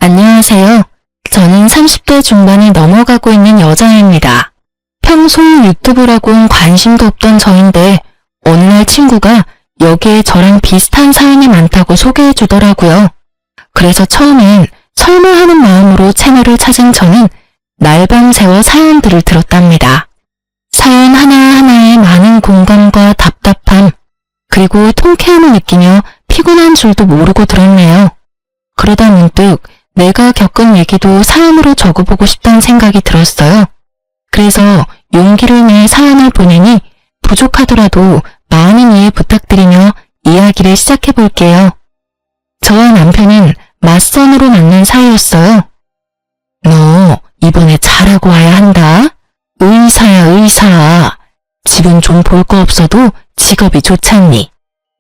안녕하세요. 저는 30대 중반이 넘어가고 있는 여자입니다. 평소 유튜브라고는 관심도 없던 저인데 어느 날 친구가 여기에 저랑 비슷한 사연이 많다고 소개해 주더라고요. 그래서 처음엔 설문하는 마음으로 채널을 찾은 저는 날밤 새워 사연들을 들었답니다. 사연 하나하나에 많은 공감과 답답함, 그리고 통쾌함을 느끼며 피곤한 줄도 모르고 들었네요. 그러다 문득 내가 겪은 얘기도 사연으로 적어보고 싶다는 생각이 들었어요. 그래서 용기를 내 사연을 보내니 부족하더라도 많은 이해 부탁드리며 이야기를 시작해볼게요. 저와 남편은 맞선으로 만난 사이였어요. 너 이번에 잘하고 와야 한다. 의사야 의사. 집은 좀 볼 거 없어도 직업이 좋잖니.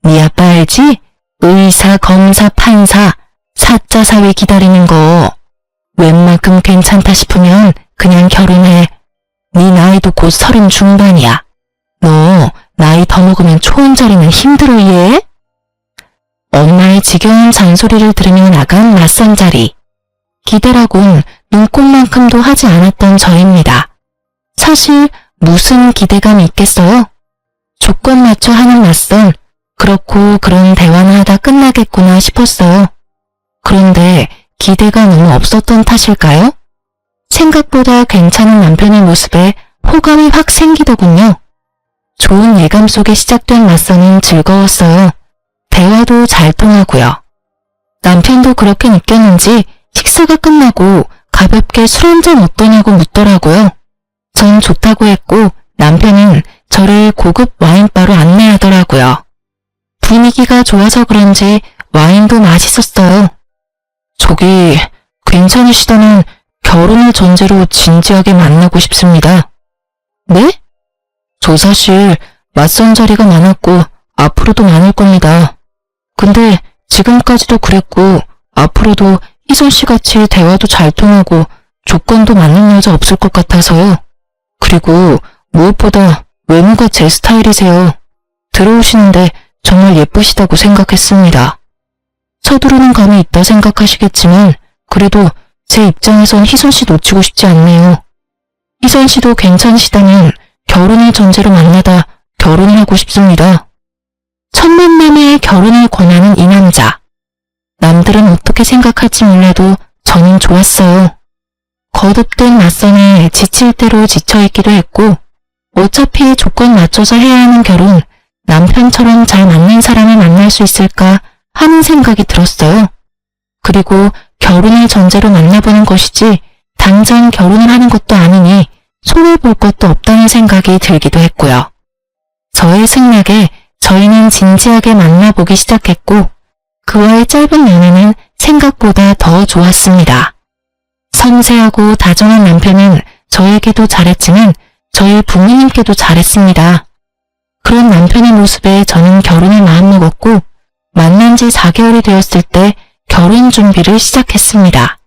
네 아빠 알지? 의사, 검사, 판사, 사자 사위 기다리는 거. 웬만큼 괜찮다 싶으면 그냥 결혼해. 네 나이도 곧 30 중반이야. 너 나이 더 먹으면 초혼자리는 힘들어 얘? 엄마의 지겨운 잔소리를 들으며 나간 낯선 자리. 기대라곤 눈꼽만큼도 하지 않았던 저입니다. 사실 무슨 기대감이 있겠어요? 조건 맞춰 하는 낯선, 그렇고 그런 대화는 하다 끝나겠구나 싶었어요. 그런데 기대가 너무 없었던 탓일까요? 생각보다 괜찮은 남편의 모습에 호감이 확 생기더군요. 좋은 예감 속에 시작된 맞선은 즐거웠어요. 대화도 잘 통하고요. 남편도 그렇게 느꼈는지 식사가 끝나고 가볍게 술 한잔 어떠냐고 묻더라고요. 전 좋다고 했고 남편은 저를 고급 와인바로 안내하더라고요. 분위기가 좋아서 그런지 와인도 맛있었어요. 저기 괜찮으시다면 결혼을 전제로 진지하게 만나고 싶습니다. 네? 저 사실 맞선 자리가 많았고 앞으로도 많을 겁니다. 근데 지금까지도 그랬고 앞으로도 희선씨같이 대화도 잘 통하고 조건도 맞는 여자 없을 것 같아서요. 그리고 무엇보다 외모가 제 스타일이세요. 들어오시는데 정말 예쁘시다고 생각했습니다. 서두르는 감이 있다 생각하시겠지만 그래도 제 입장에선 희선씨 놓치고 싶지 않네요. 희선씨도 괜찮으시다면 결혼을 전제로 만나다 결혼을 하고 싶습니다. 첫 만남에 결혼을 권하는 이 남자. 남들은 어떻게 생각할지 몰라도 저는 좋았어요. 거듭된 맞선에 지칠 대로 지쳐있기도 했고 어차피 조건 맞춰서 해야 하는 결혼, 남편처럼 잘 맞는 사람을 만날 수 있을까 하는 생각이 들었어요. 그리고 결혼을 전제로 만나보는 것이지 당장 결혼을 하는 것도 아니니 손해볼 것도 없다는 생각이 들기도 했고요. 저의 승낙에 저희는 진지하게 만나보기 시작했고 그와의 짧은 연애는 생각보다 더 좋았습니다. 섬세하고 다정한 남편은 저에게도 잘했지만 저희 부모님께도 잘했습니다. 그런 남편의 모습에 저는 결혼을 마음먹었고 만난 지 4개월이 되었을 때 결혼 준비를 시작했습니다.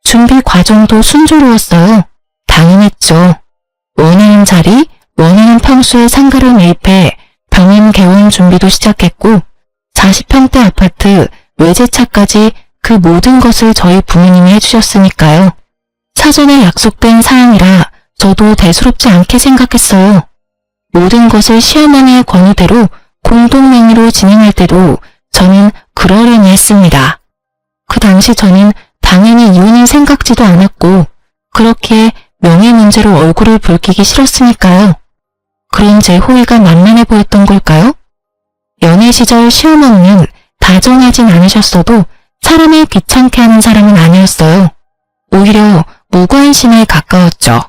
준비 과정도 순조로웠어요. 당연했죠. 원하는 자리, 원하는 평수의 상가를 매입해 병임 개원 준비도 시작했고 40평대 아파트, 외제차까지 그 모든 것을 저희 부모님이 해주셨으니까요. 사전에 약속된 사항이라 저도 대수롭지 않게 생각했어요. 모든 것을 시어머니의 권유대로 공동명의로 진행할 때도 저는 그러려니 했습니다. 그 당시 저는 당연히 이혼을 생각지도 않았고 그렇게 명예 문제로 얼굴을 붉히기 싫었으니까요. 그런 제 호의가 만만해 보였던 걸까요? 연애 시절 시어머니는 다정하진 않으셨어도 사람을 귀찮게 하는 사람은 아니었어요. 오히려 무관심에 가까웠죠.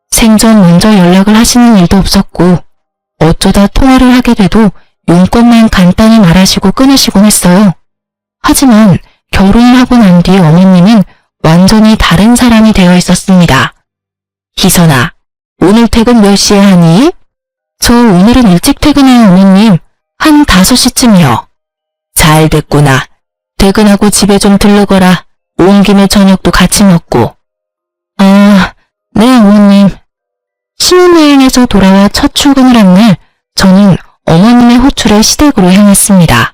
생전 먼저 연락을 하시는 일도 없었고 어쩌다 통화를 하게 돼도 용건만 간단히 말하시고 끊으시곤 했어요. 하지만 결혼을 하고 난 뒤 어머님은 완전히 다른 사람이 되어 있었습니다. 희선아, 오늘 퇴근 몇 시에 하니? 저 오늘은 일찍 퇴근해요 어머님. 한 5시쯤이요. 잘 됐구나. 퇴근하고 집에 좀 들르거라. 온 김에 저녁도 같이 먹고. 아, 네 어머님. 신혼여행에서 돌아와 첫 출근을 한 날 저는 어머님의 호출에 시댁으로 향했습니다.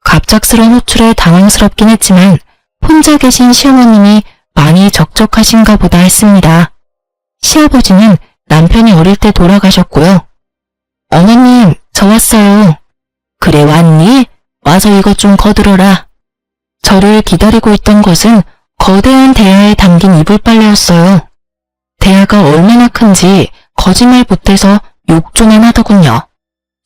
갑작스런 호출에 당황스럽긴 했지만 혼자 계신 시어머님이 많이 적적하신가 보다 했습니다. 시아버지는 남편이 어릴 때 돌아가셨고요. 어머님, 저 왔어요. 그래 왔니? 와서 이것 좀 거들어라. 저를 기다리고 있던 것은 거대한 대야에 담긴 이불빨래였어요. 대야가 얼마나 큰지 거짓말 못해서 욕 좀 해나더군요.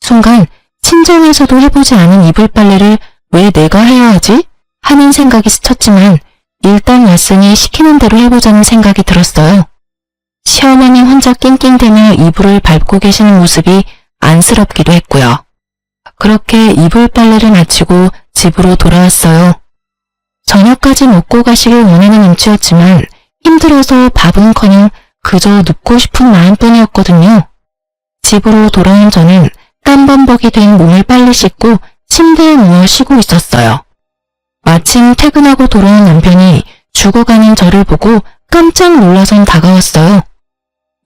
순간 친정에서도 해보지 않은 이불빨래를 왜 내가 해야 하지? 하는 생각이 스쳤지만 일단 왔으니 시키는 대로 해보자는 생각이 들었어요. 시어머니 혼자 낑낑대며 이불을 밟고 계시는 모습이 안쓰럽기도 했고요. 그렇게 이불빨래를 마치고 집으로 돌아왔어요. 저녁까지 먹고 가시길 원하는 눈치였지만 힘들어서 밥은커녕 그저 눕고 싶은 마음뿐이었거든요. 집으로 돌아온 저는 땀범벅이 된 몸을 빨리 씻고 침대에 누워 쉬고 있었어요. 마침 퇴근하고 돌아온 남편이 죽어가는 저를 보고 깜짝 놀라선 다가왔어요.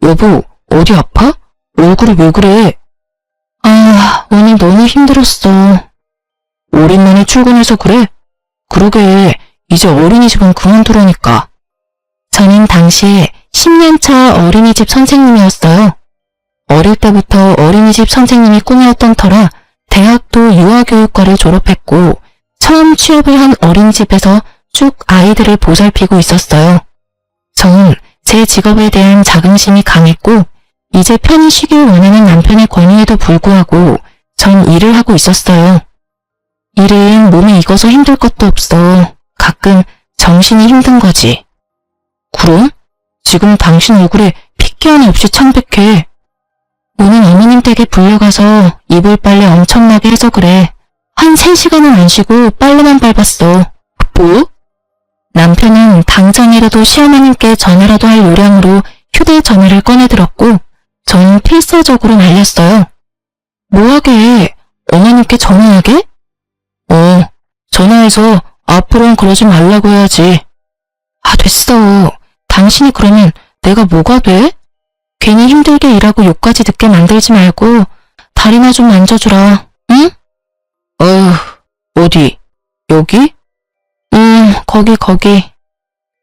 여보, 어디 아파? 얼굴이 왜 그래? 아, 오늘 너무 힘들었어. 오랜만에 출근해서 그래? 그러게, 이제 어린이집은 그만두라니까. 저는 당시에 10년차 어린이집 선생님이었어요. 어릴 때부터 어린이집 선생님이 꿈이었던 터라 대학도 유아교육과를 졸업했고 처음 취업을 한 어린이집에서 쭉 아이들을 보살피고 있었어요. 전 제 직업에 대한 자긍심이 강했고 이제 편히 쉬길 원하는 남편의 권유에도 불구하고 전 일을 하고 있었어요. 일은 몸이 익어서 힘들 것도 없어. 가끔 정신이 힘든 거지. 그럼? 지금 당신 얼굴에 핏기 하나 없이 창백해. 오늘 어머님 댁에 불려가서 이불 빨래 엄청나게 해서 그래. 한 3시간은 안 쉬고 빨래만 밟았어. 뭐? 남편은 당장이라도 시어머님께 전화라도 할 요량으로 휴대전화를 꺼내들었고 전 필사적으로 말렸어요. 뭐하게? 어머님께 전화하게? 전화해서 앞으로는 그러지 말라고 해야지. 아, 됐어. 당신이 그러면 내가 뭐가 돼? 괜히 힘들게 일하고 욕까지 듣게 만들지 말고 다리나 좀 만져주라, 응? 어디? 여기? 거기.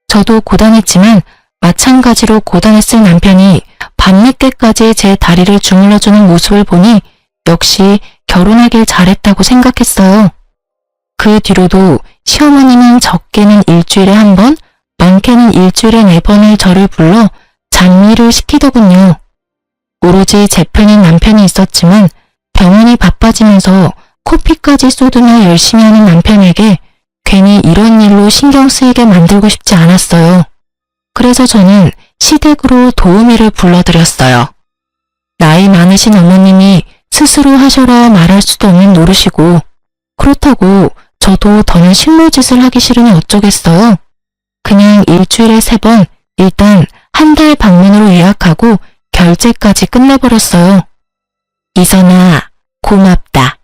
저도 고단했지만 마찬가지로 고단했을 남편이 밤늦게까지 제 다리를 주물러주는 모습을 보니 역시 결혼하길 잘했다고 생각했어요. 그 뒤로도 시어머님은 적게는 일주일에 1번, 많게는 일주일에 4번을 저를 불러 장미를 시키더군요. 오로지 제 편인 남편이 있었지만 병원이 바빠지면서 코피까지 쏟으며 열심히 하는 남편에게 괜히 이런 일로 신경 쓰이게 만들고 싶지 않았어요. 그래서 저는 시댁으로 도우미를 불러들였어요. 나이 많으신 어머님이 스스로 하셔라 말할 수도 없는 노릇이고 그렇다고 저도 더는 실무짓을 하기 싫으니 어쩌겠어요. 그냥 일주일에 3번 일단 한 달 방문으로 예약하고 결제까지 끝내버렸어요. 이선아, 고맙다.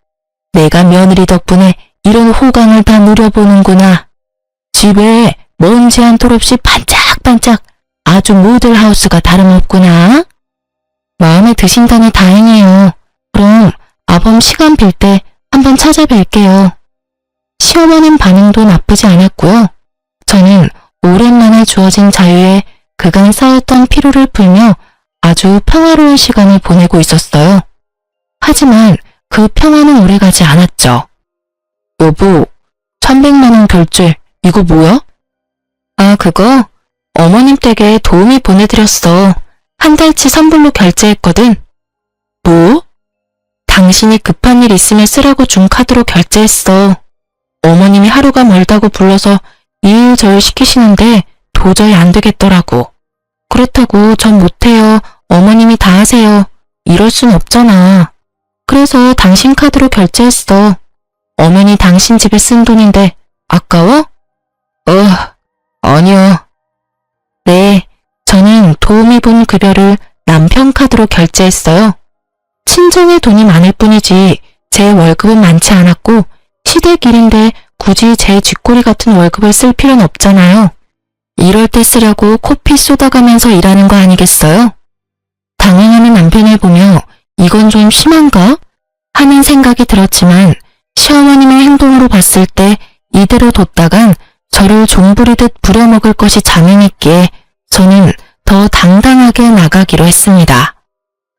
내가 며느리 덕분에 이런 호강을 다 누려보는구나. 집에 먼지 한 톨 없이 반짝반짝 아주 모델하우스가 다름없구나. 마음에 드신다니 다행이에요. 그럼 아범 시간 빌 때 한번 찾아뵐게요. 시어머님 반응도 나쁘지 않았고요. 저는 오랜만에 주어진 자유에 그간 쌓였던 피로를 풀며 아주 평화로운 시간을 보내고 있었어요. 하지만 그 평화는 오래가지 않았죠. 여보, 300만 원 결제, 이거 뭐야? 아, 그거? 어머님 댁에 도우미 보내드렸어. 한 달치 선불로 결제했거든. 뭐? 당신이 급한 일 있으면 쓰라고 준 카드로 결제했어. 어머님이 하루가 멀다고 불러서 이일저일 시키시는데 도저히 안 되겠더라고. 그렇다고 전 못해요. 어머님이 다 하세요. 이럴 순 없잖아. 그래서 당신 카드로 결제했어. 어머니 당신 집에 쓴 돈인데 아까워? 아니요. 네, 저는 도우미분 급여를 남편 카드로 결제했어요. 친정의 돈이 많을 뿐이지 제 월급은 많지 않았고 시댁 일인데 굳이 제 쥐꼬리 같은 월급을 쓸 필요는 없잖아요. 이럴 때 쓰려고 코피 쏟아가면서 일하는 거 아니겠어요? 당황하는 남편을 보며 이건 좀 심한가? 하는 생각이 들었지만 시어머님의 행동으로 봤을 때 이대로 뒀다간 저를 종부리듯 부려먹을 것이 자명했기에 저는 더 당당하게 나가기로 했습니다.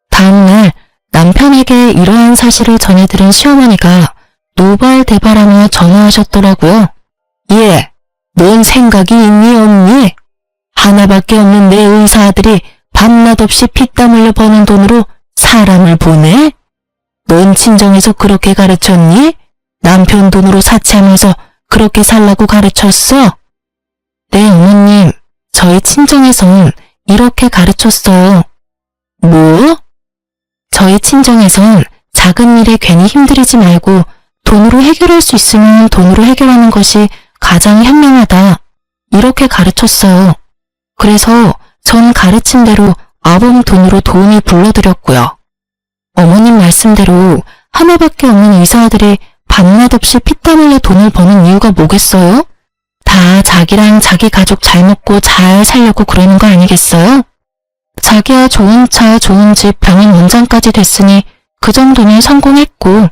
다음날 남편에게 이러한 사실을 전해들은 시어머니가 노발대발하며 전화하셨더라고요. 예, 넌 생각이 있니 없니? 하나밖에 없는 내 의사 아들이 밤낮 없이 피땀 흘려 버는 돈으로 사람을 보내? 넌 친정에서 그렇게 가르쳤니? 남편 돈으로 사치하면서 그렇게 살라고 가르쳤어? 네, 어머님. 저희 친정에선 이렇게 가르쳤어요. 뭐? 저희 친정에선 작은 일에 괜히 힘들이지 말고 돈으로 해결할 수 있으면 돈으로 해결하는 것이 가장 현명하다. 이렇게 가르쳤어요. 그래서 전 가르친 대로 아범 돈으로 도움이 불러드렸고요. 어머님 말씀대로 하나밖에 없는 의사아들이 밤낮 없이 피땀 흘려 돈을 버는 이유가 뭐겠어요? 다 자기랑 자기 가족 잘 먹고 잘 살려고 그러는 거 아니겠어요? 자기야 좋은 차, 좋은 집, 병원 원장까지 됐으니 그 정도는 성공했고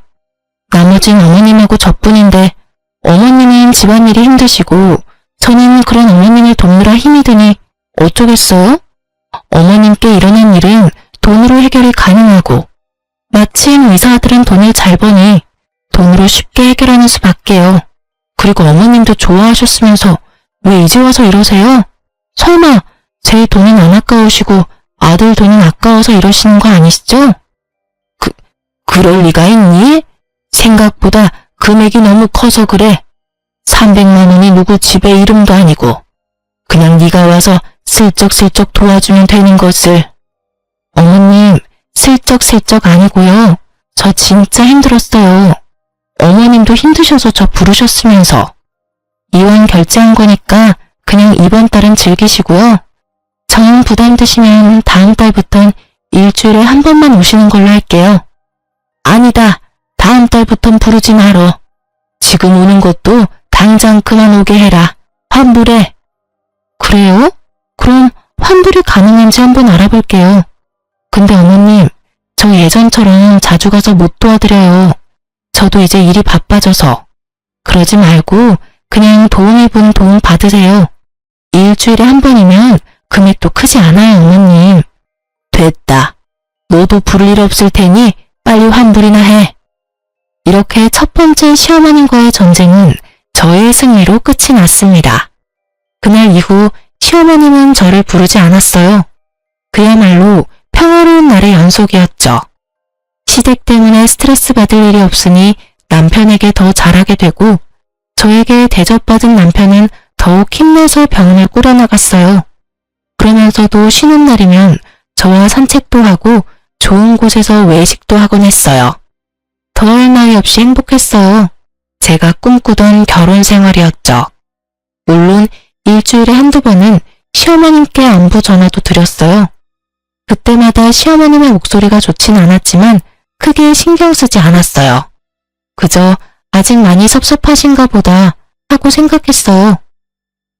나머진 어머님하고 저뿐인데 어머님은 집안일이 힘드시고 저는 그런 어머님을 돕느라 힘이 드니 어쩌겠어요? 어머님께 일어난 일은 돈으로 해결이 가능하고 마침 의사들은 돈을 잘 버니 돈으로 쉽게 해결하는 수밖에요. 그리고 어머님도 좋아하셨으면서 왜 이제 와서 이러세요? 설마 제 돈은 안 아까우시고 아들 돈은 아까워서 이러시는 거 아니시죠? 그럴 리가 있니? 생각보다 금액이 너무 커서 그래. 300만 원이 누구 집에 이름도 아니고 그냥 네가 와서 슬쩍슬쩍 도와주면 되는 것을. 어머님, 슬쩍슬쩍 아니고요. 저 진짜 힘들었어요. 어머님도 힘드셔서 저 부르셨으면서. 이왕 결제한 거니까 그냥 이번 달은 즐기시고요. 정 부담 드시면 다음 달부턴 일주일에 한 번만 오시는 걸로 할게요. 아니다. 다음 달부턴 부르지 말어. 지금 오는 것도 당장 그만 오게 해라. 환불해. 그래요? 그럼 환불이 가능한지 한번 알아볼게요. 근데 어머님, 저 예전처럼 자주 가서 못 도와드려요. 저도 이제 일이 바빠져서. 그러지 말고 그냥 도움이분 도움 받으세요. 일주일에 한 번이면 금액도 크지 않아요, 어머님. 됐다. 너도 부를 일 없을 테니 빨리 환불이나 해. 이렇게 첫 번째 시어머님과의 전쟁은 저의 승리로 끝이 났습니다. 그날 이후 시어머님은 저를 부르지 않았어요. 그야말로 평화로운 날의 연속이었죠. 시댁 때문에 스트레스 받을 일이 없으니 남편에게 더 잘하게 되고 저에게 대접받은 남편은 더욱 힘내서 병원을 꾸려나갔어요. 그러면서도 쉬는 날이면 저와 산책도 하고 좋은 곳에서 외식도 하곤 했어요. 더할 나위 없이 행복했어요. 제가 꿈꾸던 결혼 생활이었죠. 물론 일주일에 한두 번은 시어머님께 안부 전화도 드렸어요. 그때마다 시어머님의 목소리가 좋진 않았지만 크게 신경 쓰지 않았어요. 그저 아직 많이 섭섭하신가 보다 하고 생각했어요.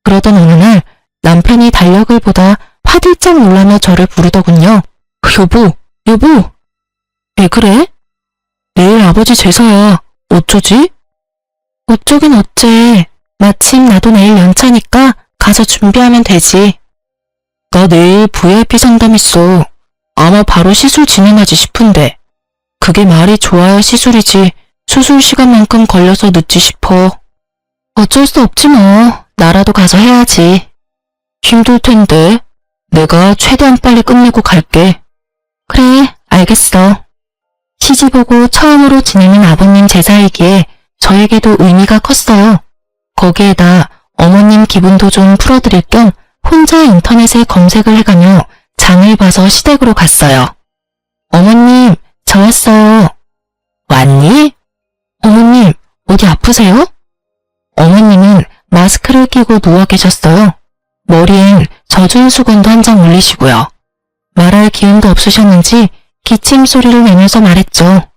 그러던 어느 날 남편이 달력을 보다 화들짝 놀라며 저를 부르더군요. 여보. 왜 그래? 내일 아버지 제사야. 어쩌지? 어쩌긴 어째. 마침 나도 내일 연차니까 가서 준비하면 되지. 나 내일 VIP 상담 있어. 아마 바로 시술 진행하지 싶은데. 그게 말이 좋아야 시술이지. 수술 시간만큼 걸려서 늦지 싶어. 어쩔 수 없지 뭐. 나라도 가서 해야지. 힘들 텐데. 내가 최대한 빨리 끝내고 갈게. 그래, 알겠어. 시집 오고 처음으로 지내는 아버님 제사이기에 저에게도 의미가 컸어요. 거기에다 어머님 기분도 좀 풀어드릴 겸 혼자 인터넷에 검색을 해가며 장을 봐서 시댁으로 갔어요. 어머님, 저 왔어요. 왔니? 어머님, 어디 아프세요? 어머님은 마스크를 끼고 누워 계셨어요. 머리엔 젖은 수건도 한 장 올리시고요. 말할 기운도 없으셨는지 기침 소리를 내면서 말했죠.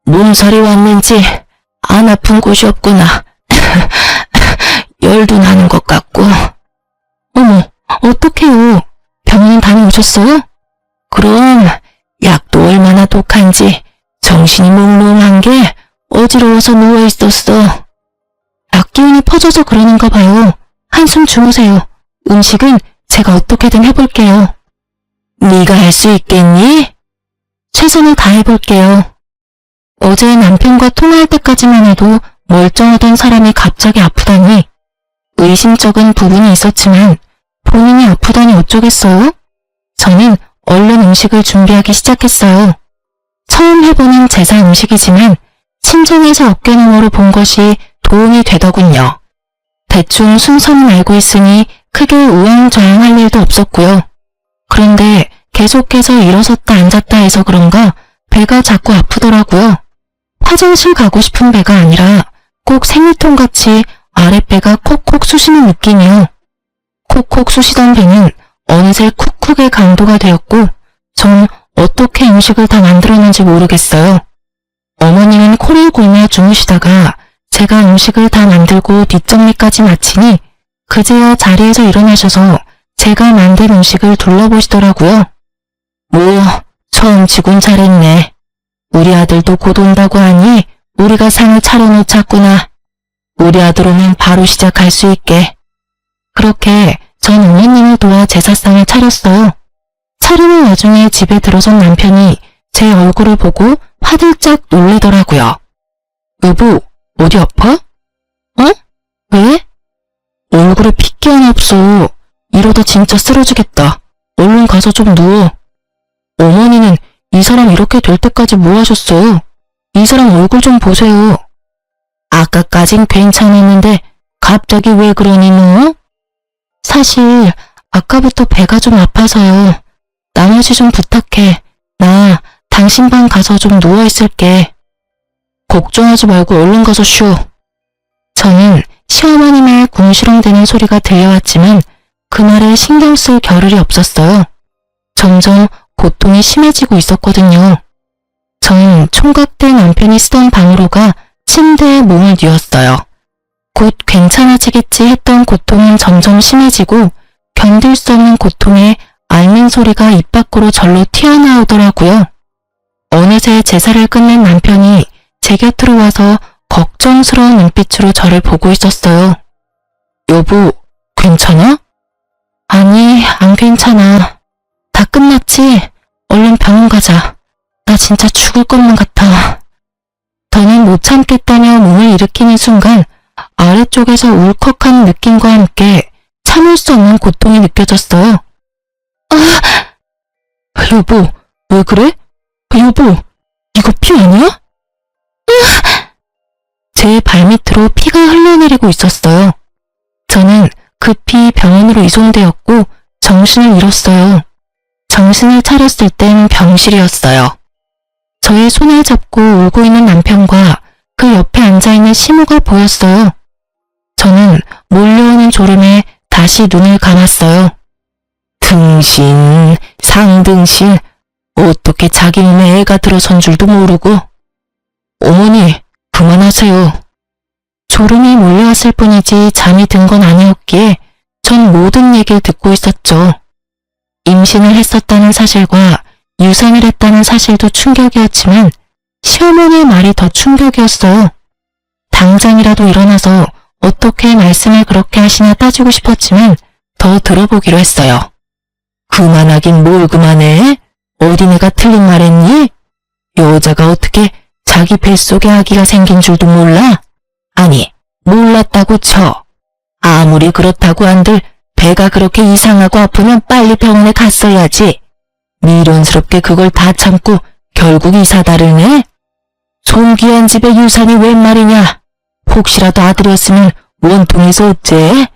몸살이 왔는지 안 아픈 곳이 없구나. 열도 나는 것 같고. 어머, 어떡해요. 병원 다녀오셨어요? 그럼 약도 얼마나 독한지 정신이 몽롱한 게 어지러워서 누워있었어. 약기운이 퍼져서 그러는가 봐요. 한숨 주무세요. 음식은 제가 어떻게든 해볼게요. 네가 할 수 있겠니? 최선을 다해볼게요. 어제 남편과 통화할 때까지만 해도 멀쩡하던 사람이 갑자기 아프다니 의심쩍은 부분이 있었지만 본인이 아프다니 어쩌겠어요? 저는 얼른 음식을 준비하기 시작했어요. 처음 해보는 제사 음식이지만 친정에서 어깨너머로 본 것이 도움이 되더군요. 대충 순서는 알고 있으니 크게 우왕좌왕할 일도 없었고요. 그런데 계속해서 일어섰다 앉았다 해서 그런가 배가 자꾸 아프더라고요. 화장실 가고 싶은 배가 아니라 꼭 생리통같이 아랫배가 콕콕 쑤시는 느낌이요. 콕콕 쑤시던 배는 어느새 쿡쿡의 강도가 되었고 전 어떻게 음식을 다 만들었는지 모르겠어요. 어머님은 코를 골며 주무시다가 제가 음식을 다 만들고 뒷정리까지 마치니 그제야 자리에서 일어나셔서 제가 만든 음식을 둘러보시더라고요. 뭐 처음 치곤 잘했네. 우리 아들도 곧 온다고 하니 우리가 상을 차려놓자꾸나. 우리 아들 오면 바로 시작할 수 있게. 그렇게 전 어머님을 도와 제사상을 차렸어요. 차리는 와중에 집에 들어선 남편이 제 얼굴을 보고 화들짝 놀래더라고요. 여보, 어디 아파? 어? 왜? 얼굴에 핏기 하나 없어. 이러다 진짜 쓰러지겠다. 얼른 가서 좀 누워. 어머니는 이 사람 이렇게 될 때까지 뭐 하셨어요? 이 사람 얼굴 좀 보세요. 아까까진 괜찮았는데 갑자기 왜 그러니 너? 사실 아까부터 배가 좀 아파서요. 나머지 좀 부탁해. 나 당신 방 가서 좀 누워있을게. 걱정하지 말고 얼른 가서 쉬어. 저는 시어머님의 궁시렁대는 소리가 들려왔지만 그 말에 신경 쓸 겨를이 없었어요. 점점 고통이 심해지고 있었거든요. 전 총각된 남편이 쓰던 방으로 가 침대에 몸을 뉘었어요. 곧 괜찮아지겠지 했던 고통은 점점 심해지고 견딜 수 없는 고통에 앓는 소리가 입 밖으로 절로 튀어나오더라고요. 어느새 제사를 끝낸 남편이 제 곁으로 와서 걱정스러운 눈빛으로 저를 보고 있었어요. 여보, 괜찮아? 아니, 안 괜찮아. 다 끝났지? 얼른 병원 가자. 나 진짜 죽을 것만 같아. 더는 못 참겠다며 몸을 일으키는 순간 아래쪽에서 울컥한 느낌과 함께 참을 수 없는 고통이 느껴졌어요. 여보, 왜 그래? 여보, 이거 피 아니야? 제 발밑으로 피가 흘러내리고 있었어요. 저는 급히 병원으로 이송되었고 정신을 잃었어요. 정신을 차렸을 땐 병실이었어요. 저의 손을 잡고 울고 있는 남편과 그 옆에 앉아있는 시모가 보였어요. 저는 몰려오는 졸음에 다시 눈을 감았어요. 등신, 상등신, 어떻게 자기 몸에 애가 들어선 줄도 모르고. 어머니, 그만하세요. 졸음이 몰려왔을 뿐이지 잠이 든 건 아니었기에 전 모든 얘기를 듣고 있었죠. 임신을 했었다는 사실과 유산을 했다는 사실도 충격이었지만 시어머니의 말이 더 충격이었어요. 당장이라도 일어나서 어떻게 말씀을 그렇게 하시나 따지고 싶었지만 더 들어보기로 했어요. 그만하긴 뭘 그만해? 어린애가 틀린 말했니? 여자가 어떻게 자기 뱃속에 아기가 생긴 줄도 몰라? 아니, 몰랐다고 쳐. 아무리 그렇다고 한들 배가 그렇게 이상하고 아프면 빨리 병원에 갔어야지. 미련스럽게 그걸 다 참고 결국 이사다를 내? 손귀한 집의 유산이 웬 말이냐? 혹시라도 아들이었으면 원통에서 어째?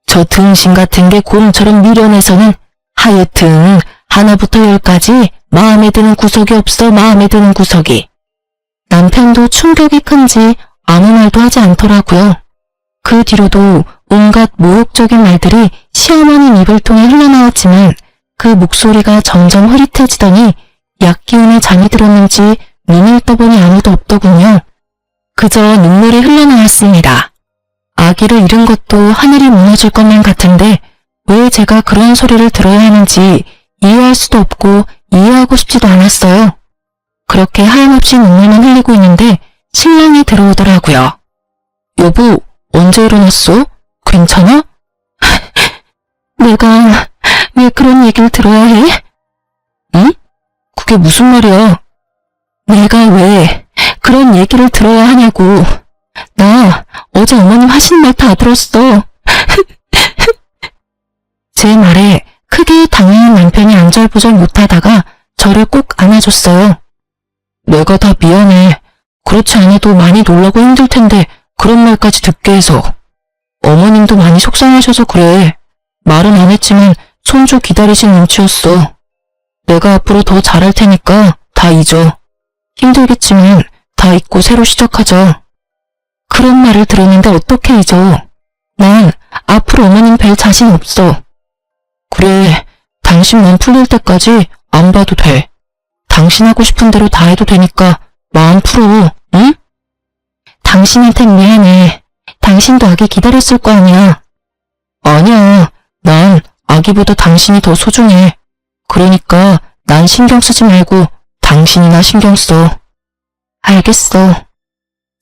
저 등신 같은 게 곰처럼 미련해서는 하여튼 하나부터 열까지 마음에 드는 구석이 없어. 마음에 드는 구석이. 남편도 충격이 큰지 아무 말도 하지 않더라고요. 그 뒤로도 온갖 모욕적인 말들이 시어머니 입을 통해 흘러나왔지만 그 목소리가 점점 흐릿해지더니 약기운에 잠이 들었는지 눈을 떠보니 아무도 없더군요. 그저 눈물이 흘러나왔습니다. 아기를 잃은 것도 하늘이 무너질 것만 같은데 왜 제가 그런 소리를 들어야 하는지 이해할 수도 없고 이해하고 싶지도 않았어요. 그렇게 하염없이 눈물만 흘리고 있는데 신랑이 들어오더라고요. 여보, 언제 일어났어? 괜찮아? 내가 왜 그런 얘기를 들어야 해? 응? 그게 무슨 말이야? 내가 왜 그런 얘기를 들어야 하냐고. 나 어제 어머님 하신 말 다 들었어. 제 말에 크게 당황한 남편이 안절부절 못하다가 저를 꼭 안아줬어요. 내가 다 미안해. 그렇지 않아도 많이 놀라고 힘들 텐데 그런 말까지 듣게 해서. 어머님도 많이 속상하셔서 그래. 말은 안 했지만 손주 기다리신 눈치였어. 내가 앞으로 더 잘할 테니까 다 잊어. 힘들겠지만 다 잊고 새로 시작하자. 그런 말을 들었는데 어떻게 잊어. 난 앞으로 어머님 뵐 자신 없어. 그래, 당신 몸 풀릴 때까지 안 봐도 돼. 당신 하고 싶은 대로 다 해도 되니까 마음 풀어, 응? 당신한텐 미안해. 당신도 아기 기다렸을 거 아니야. 아니야, 난 아기보다 당신이 더 소중해. 그러니까 난 신경 쓰지 말고 당신이나 신경 써. 알겠어.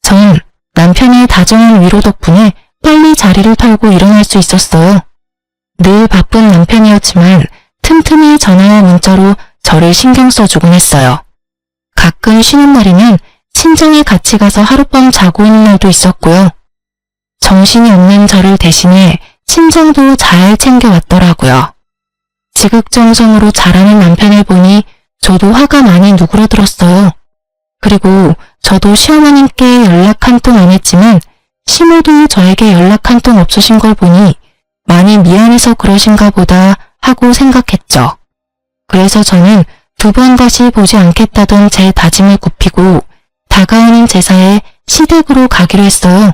전 남편의 다정한 위로 덕분에 빨리 자리를 털고 일어날 수 있었어요. 늘 바쁜 남편이었지만 틈틈이 전화와 문자로 저를 신경 써주곤 했어요. 가끔 쉬는 날이면 친정에 같이 가서 하룻밤 자고 있는 날도 있었고요. 정신이 없는 저를 대신해 친정도 잘 챙겨왔더라고요. 지극정성으로 잘하는 남편을 보니 저도 화가 많이 누그러들었어요. 그리고 저도 시어머님께 연락 한 통 안 했지만 시모도 저에게 연락 한 통 없으신 걸 보니 많이 미안해서 그러신가 보다 하고 생각했죠. 그래서 저는 두 번 다시 보지 않겠다던 제 다짐을 굽히고 다가오는 제사에 시댁으로 가기로 했어요.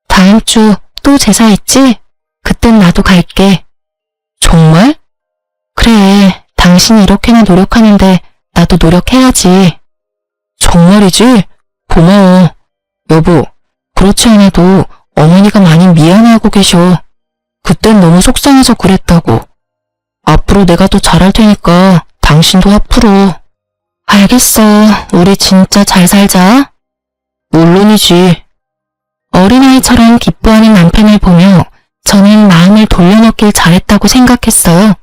다음 주 또 제사 있지? 그땐 나도 갈게. 정말? 그래, 당신이 이렇게나 노력하는데 나도 노력해야지. 정말이지? 고마워. 여보, 그렇지 않아도 어머니가 많이 미안해하고 계셔. 그땐 너무 속상해서 그랬다고. 앞으로 내가 더 잘할 테니까 당신도 앞으로. 알겠어. 우리 진짜 잘 살자. 물론이지. 어린아이처럼 기뻐하는 남편을 보며 저는 마음을 돌려놓길 잘했다고 생각했어요.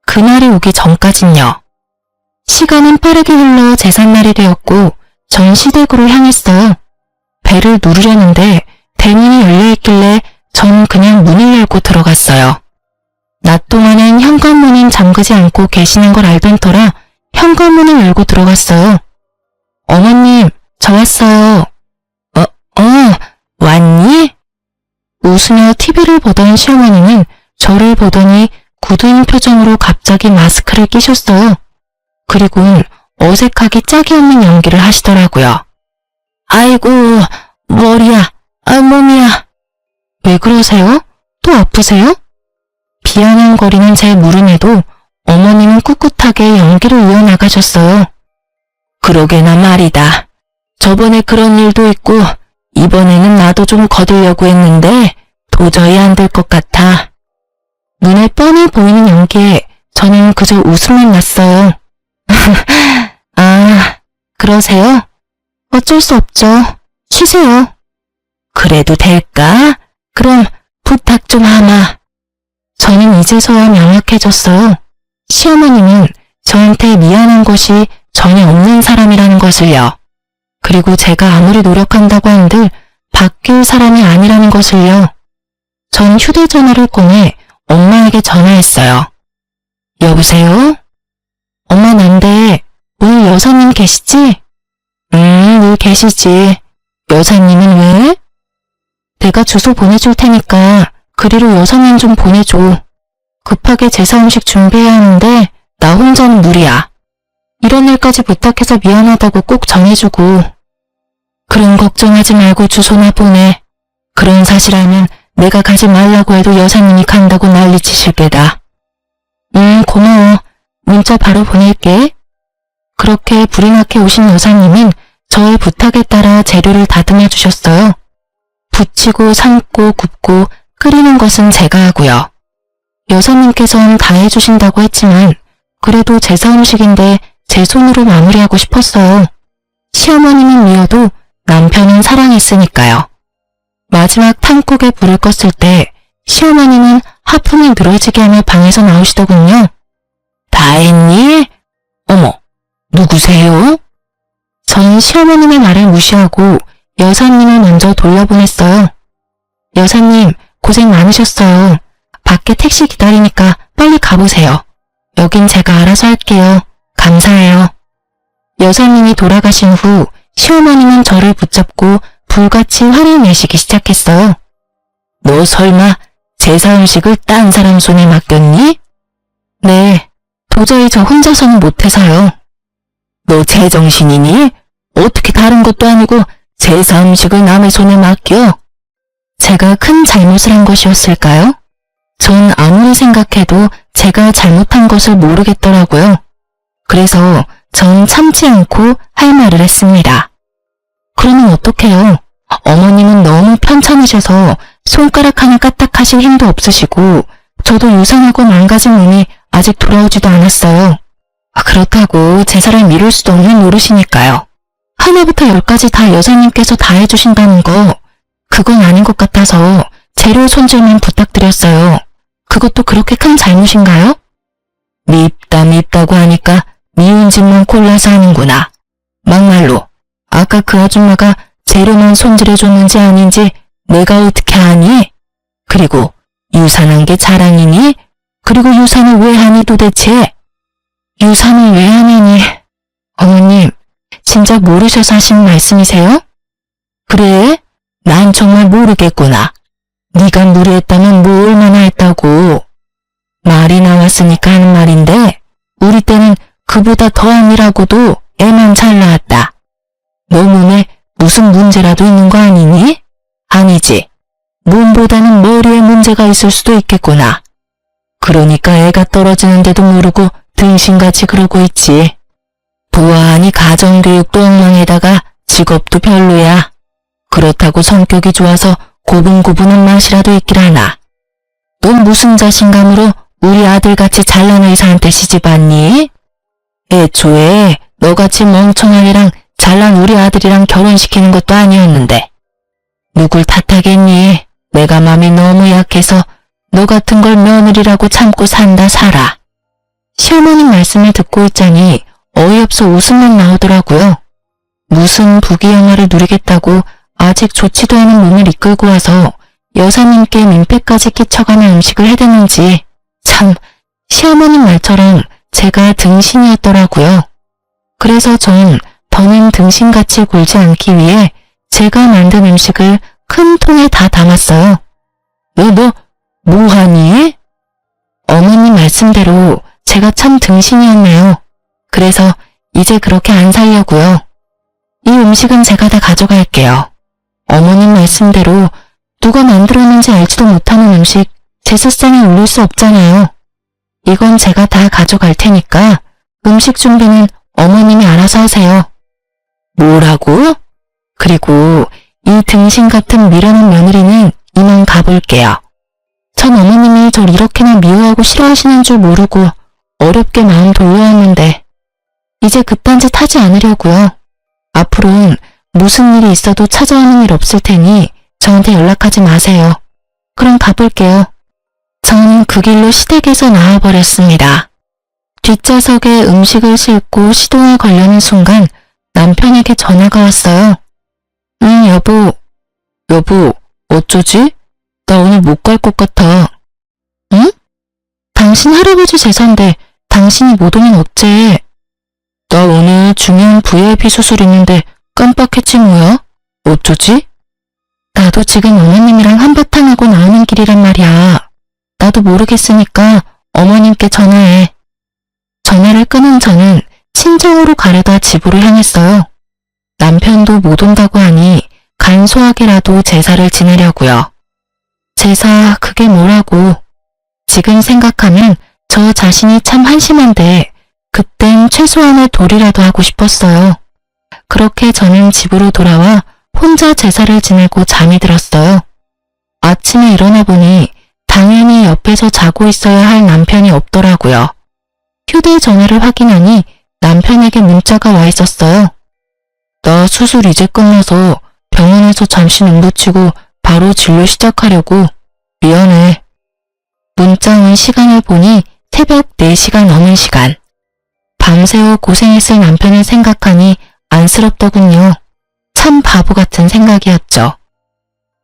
그날이 오기 전까진요. 시간은 빠르게 흘러 제삿날이 되었고 전 시댁으로 향했어요. 배를 누르려는데 대문이 열려있길래 전 그냥 문을 열고 들어갔어요. 낮 동안은 현관문은 잠그지 않고 계시는 걸 알던 터라 현관문을 열고 들어갔어요. 어머님, 저 왔어요. 왔니? 웃으며 TV를 보던 시어머니는 저를 보더니 굳은 표정으로 갑자기 마스크를 끼셨어요. 그리고는 어색하게 짝이 없는 연기를 하시더라고요. 아이고, 머리야, 몸이야. 왜 그러세요? 또 아프세요? 비아냥거리는 제 물음에도 어머님은 꿋꿋하게 연기를 이어나가셨어요. 그러게나 말이다. 저번에 그런 일도 있고 이번에는 나도 좀 거들려고 했는데 도저히 안 될 것 같아. 눈에 뻔히 보이는 연기에 저는 그저 웃음만 났어요. 아, 그러세요? 어쩔 수 없죠. 쉬세요. 그래도 될까? 그럼 부탁 좀 하마. 저는 이제서야 명확해졌어요. 시어머님은 저한테 미안한 것이 전혀 없는 사람이라는 것을요. 그리고 제가 아무리 노력한다고 한들 바뀔 사람이 아니라는 것을요. 전 휴대전화를 꺼내 엄마에게 전화했어요. 여보세요? 엄마 난데 오늘 여사님 계시지? 늘 계시지. 여사님은 왜? 내가 주소 보내줄 테니까 그리로 여사님 좀 보내줘. 급하게 제사 음식 준비해야 하는데 나 혼자는 무리야. 이런 날까지 부탁해서 미안하다고 꼭 전해주고. 그럼 걱정하지 말고 주소나 보내. 그런 사실 알면 내가 가지 말라고 해도 여사님이 간다고 난리치실 게다. 고마워. 문자 바로 보낼게. 그렇게 불이 나게 오신 여사님은 저의 부탁에 따라 재료를 다듬어 주셨어요. 부치고 삶고 굽고 끓이는 것은 제가 하고요. 여사님께서는 다 해주신다고 했지만 그래도 제사 음식인데 제 손으로 마무리하고 싶었어요. 시어머님은 미워도 남편은 사랑했으니까요. 마지막 탕국에 불을 껐을 때 시어머니는 하품이 늘어지게 하며 방에서 나오시더군요. 다 했니? 어머, 누구세요? 전 시어머님의 말을 무시하고 여사님을 먼저 돌려보냈어요. 여사님, 고생 많으셨어요. 밖에 택시 기다리니까 빨리 가보세요. 여긴 제가 알아서 할게요. 감사해요. 여사님이 돌아가신 후 시어머님은 저를 붙잡고 불같이 화를 내시기 시작했어요. 너 설마 제사 음식을 딴 사람 손에 맡겼니? 네, 도저히 저 혼자서는 못해서요. 너 제정신이니? 어떻게 다른 것도 아니고 제사 음식을 남의 손에 맡겨? 제가 큰 잘못을 한 것이었을까요? 전 아무리 생각해도 제가 잘못한 것을 모르겠더라고요. 그래서 전 참지 않고 할 말을 했습니다. 그러면 어떡해요? 어머님은 너무 편찮으셔서 손가락 하나 까딱하실 힘도 없으시고 저도 유산하고 망가진 몸이 아직 돌아오지도 않았어요. 그렇다고 제사를 미룰 수도 없는 노릇이니까요. 하나부터 열까지 다 여사님께서 다 해주신다는 거 그건 아닌 것 같아서 재료 손질만 부탁드렸어요. 그것도 그렇게 큰 잘못인가요? 밉다고 하니까 미운 짓만 골라서 하는구나. 막말로 아까 그 아줌마가 재료만 손질해줬는지 아닌지 내가 어떻게 아니? 그리고 유산한 게 자랑이니? 그리고 유산을 왜 하니 도대체? 유산을 왜 하냐니? 어머님, 진짜 모르셔서 하신 말씀이세요? 그래? 난 정말 모르겠구나. 네가 무리했다면 뭐 얼마나 했다고. 말이 나왔으니까 하는 말인데 우리 때는 그보다 더한 일하고도 애만 잘 나왔다. 너 몸에 무슨 문제라도 있는 거 아니니? 아니지. 몸보다는 머리에 문제가 있을 수도 있겠구나. 그러니까 애가 떨어지는데도 모르고 등신같이 그러고 있지. 부하하니 가정교육도 엉망에다가 직업도 별로야. 그렇다고 성격이 좋아서 고분고분한 맛이라도 있길 하나. 넌 무슨 자신감으로 우리 아들같이 잘난 의사한테 시집왔니? 애초에 너같이 멍청한 애랑 잘난 우리 아들이랑 결혼시키는 것도 아니었는데. 누굴 탓하겠니? 내가 맘이 너무 약해서 너 같은 걸 며느리라고 참고 산다 살아. 시어머님 말씀을 듣고 있자니 어이없어 웃음만 나오더라고요. 무슨 부귀영화를 누리겠다고 아직 좋지도 않은 몸을 이끌고 와서 여사님께 민폐까지 끼쳐가는 음식을 해댔는지 참 시어머님 말처럼 제가 등신이었더라고요. 그래서 전 더는 등신같이 굴지 않기 위해 제가 만든 음식을 큰 통에 다 담았어요. 너 뭐하니? 어머님 말씀대로 제가 참 등신이었네요. 그래서 이제 그렇게 안 살려고요. 이 음식은 제가 다 가져갈게요. 어머님 말씀대로 누가 만들었는지 알지도 못하는 음식 제사상에 올릴 수 없잖아요. 이건 제가 다 가져갈 테니까 음식 준비는 어머님이 알아서 하세요. 뭐라고? 그리고 이 등신 같은 미련한 며느리는 이만 가볼게요. 전 어머님이 절 이렇게나 미워하고 싫어하시는 줄 모르고 어렵게 마음 돌려왔는데 이제 그딴 짓 하지 않으려고요. 앞으로는 무슨 일이 있어도 찾아오는 일 없을 테니 저한테 연락하지 마세요. 그럼 가볼게요. 저는 그 길로 시댁에서 나와버렸습니다. 뒷좌석에 음식을 싣고 시동을 걸려는 순간 남편에게 전화가 왔어요. 응, 여보. 여보, 어쩌지? 나 오늘 못 갈 것 같아. 응? 당신 할아버지 제사인데 당신이 못 오면 어째? 나 오늘 중요한 VIP 수술 있는데 깜빡했지 뭐야? 어쩌지? 나도 지금 어머님이랑 한바탕 하고 나오는 길이란 말이야. 나도 모르겠으니까 어머님께 전화해. 전화를 끊은 저는 친정으로 가려다 집으로 향했어요. 남편도 못 온다고 하니 간소하게라도 제사를 지내려고요. 제사 그게 뭐라고. 지금 생각하면 저 자신이 참 한심한데 그땐 최소한의 도리라도 하고 싶었어요. 그렇게 저는 집으로 돌아와 혼자 제사를 지내고 잠이 들었어요. 아침에 일어나 보니 당연히 옆에서 자고 있어야 할 남편이 없더라고요. 휴대전화를 확인하니 남편에게 문자가 와 있었어요. 나 수술 이제 끝나서 병원에서 잠시 눈 붙이고 바로 진료 시작하려고. 미안해. 문자 온 시간을 보니 새벽 4시가 넘은 시간. 밤새워 고생했을 남편을 생각하니 안쓰럽더군요. 참 바보 같은 생각이었죠.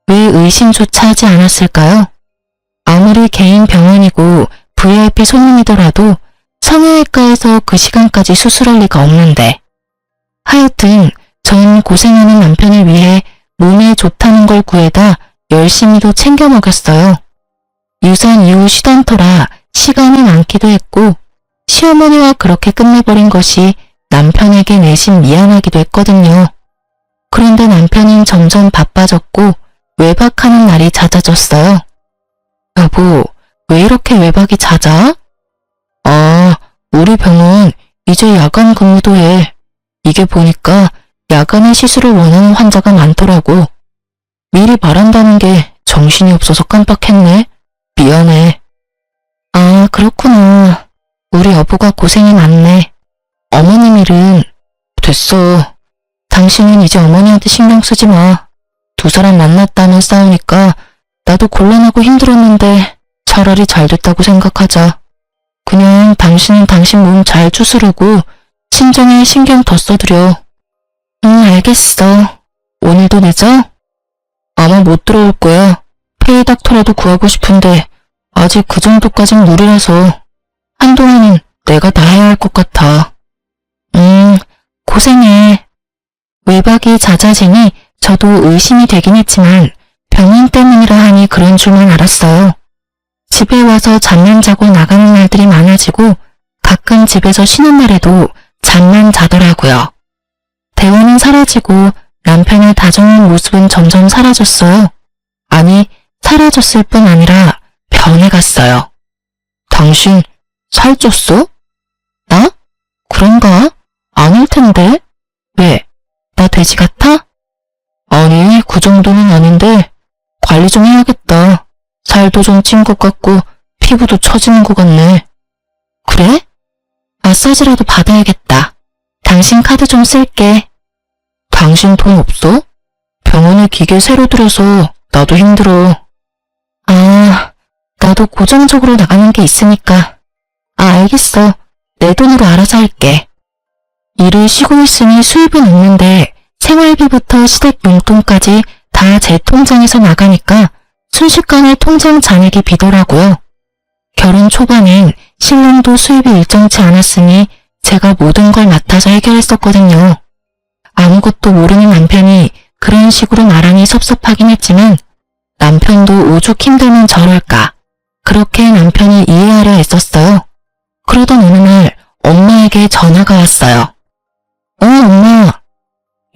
왜 의심조차 하지 않았을까요? 아무리 개인 병원이고 VIP 손님이더라도 성형외과에서 그 시간까지 수술할 리가 없는데. 하여튼 전 고생하는 남편을 위해 몸에 좋다는 걸 구해다 열심히도 챙겨 먹였어요. 유산 이후 쉬던 터라 시간이 많기도 했고 시어머니와 그렇게 끝내버린 것이 남편에게 내심 미안하기도 했거든요. 그런데 남편은 점점 바빠졌고 외박하는 날이 잦아졌어요. 여보, 왜 이렇게 외박이 잦아? 아, 우리 병원 이제 야간 근무도 해. 이게 보니까 야간에 시술을 원하는 환자가 많더라고. 미리 말한다는 게 정신이 없어서 깜빡했네. 미안해. 아, 그렇구나. 우리 여보가 고생이 많네. 어머님 일은 됐어. 당신은 이제 어머니한테 신경 쓰지 마. 두 사람 만났다면 싸우니까 나도 곤란하고 힘들었는데 차라리 잘 됐다고 생각하자. 그냥 당신은 당신 몸 잘 추스르고 친정에 신경 더 써드려. 응, 알겠어. 오늘도 늦어? 아마 못 들어올 거야. 페이닥터라도 구하고 싶은데 아직 그 정도까진 무리라서 한동안은 내가 다 해야 할 것 같아. 고생해. 외박이 잦아지니 저도 의심이 되긴 했지만 병원 때문이라 하니 그런 줄만 알았어요. 집에 와서 잠만 자고 나가는 날들이 많아지고 가끔 집에서 쉬는 날에도 잠만 자더라고요. 대화는 사라지고 남편을 다정한 모습은 점점 사라졌어요. 아니, 사라졌을 뿐 아니라 변해갔어요. 당신 살쪘어? 나? 그런가? 아닐 텐데. 왜? 나 돼지 같아? 아니, 그 정도는 아닌데 관리 좀 해야겠다. 살도 좀 찐 것 같고 피부도 처지는 것 같네. 그래? 마사지라도 받아야겠다. 당신 카드 좀 쓸게. 당신 돈 없어? 병원에 기계 새로 들여서 나도 힘들어. 아, 나도 고정적으로 나가는 게 있으니까. 아, 알겠어. 내 돈으로 알아서 할게. 일을 쉬고 있으니 수입은 없는데 생활비부터 시댁 용돈까지 다 제 통장에서 나가니까 순식간에 통장 잔액이 비더라고요. 결혼 초반엔 신랑도 수입이 일정치 않았으니 제가 모든 걸 맡아서 해결했었거든요. 아무것도 모르는 남편이 그런 식으로 말하니 섭섭하긴 했지만 남편도 오죽 힘들면 저럴까. 그렇게 남편이 이해하려 했었어요. 그러던 어느 날 엄마에게 전화가 왔어요. 엄마.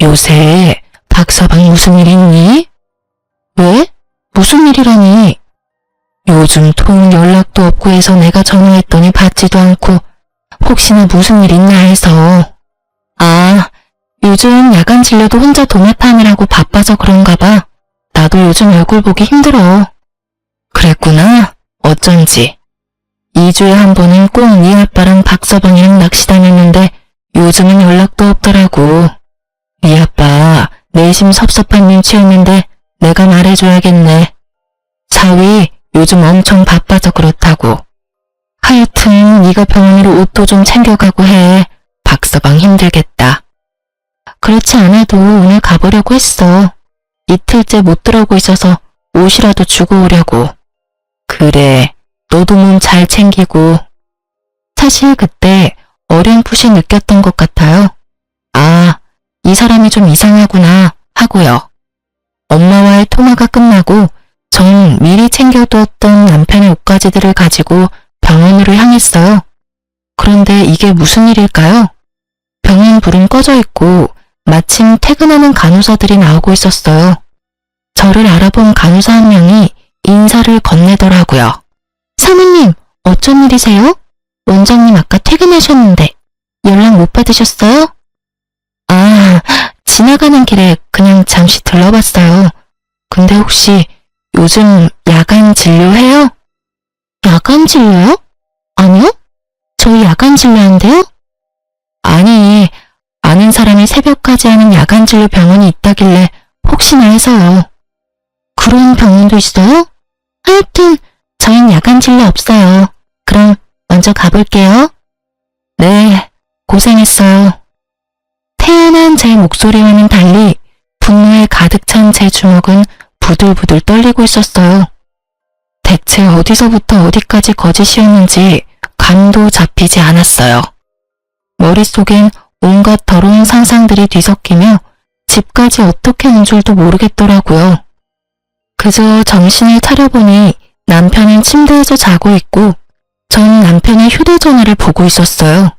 요새 박서방 무슨 일 있니? 왜? 무슨 일이라니? 요즘 통 연락도 없고 해서 내가 전화했더니 받지도 않고 혹시나 무슨 일 있나 해서. 아, 요즘 야간 진료도 혼자 도맡아 하느라고 바빠서 그런가 봐. 나도 요즘 얼굴 보기 힘들어. 그랬구나. 어쩐지. 2주에 한 번은 꼭 네 아빠랑 박서방이랑 낚시 다녔는데 요즘은 연락도 없더라고. 네 아빠 내심 섭섭한 눈치였는데 내가 말해줘야겠네. 자위 요즘 엄청 바빠서 그렇다고. 하여튼 네가 병원으로 옷도 좀 챙겨가고 해. 박서방 힘들겠다. 그렇지 않아도 오늘 가보려고 했어. 이틀째 못 들어오고 있어서 옷이라도 주고 오려고. 그래, 너도 몸 잘 챙기고. 사실 그때 어렴풋이 느꼈던 것 같아요. 아, 이 사람이 좀 이상하구나 하고요. 엄마와의 통화가 끝나고 전 미리 챙겨두었던 남편의 옷가지들을 가지고 병원으로 향했어요. 그런데 이게 무슨 일일까요? 병원 불은 꺼져 있고 마침 퇴근하는 간호사들이 나오고 있었어요. 저를 알아본 간호사 한 명이 인사를 건네더라고요. 사모님, 어쩐 일이세요? 원장님 아까 퇴근하셨는데 연락 못 받으셨어요? 아, 지나가는 길에 그냥 잠시 들러봤어요. 근데 혹시 요즘 야간 진료해요? 야간 진료요? 아니요? 저희 야간 진료한대요? 아니, 아는 사람이 새벽까지 하는 야간 진료 병원이 있다길래 혹시나 해서요. 그런 병원도 있어요? 하여튼 저흰 야간 진료 없어요. 그럼 먼저 가볼게요. 네, 고생했어요. 태연한 제 목소리와는 달리 분노에 가득 찬 제 주먹은 부들부들 떨리고 있었어요. 대체 어디서부터 어디까지 거짓이었는지 감도 잡히지 않았어요. 머릿속엔 온갖 더러운 상상들이 뒤섞이며 집까지 어떻게 온 줄도 모르겠더라고요. 그저 정신을 차려보니 남편은 침대에서 자고 있고 전 남편의 휴대전화를 보고 있었어요.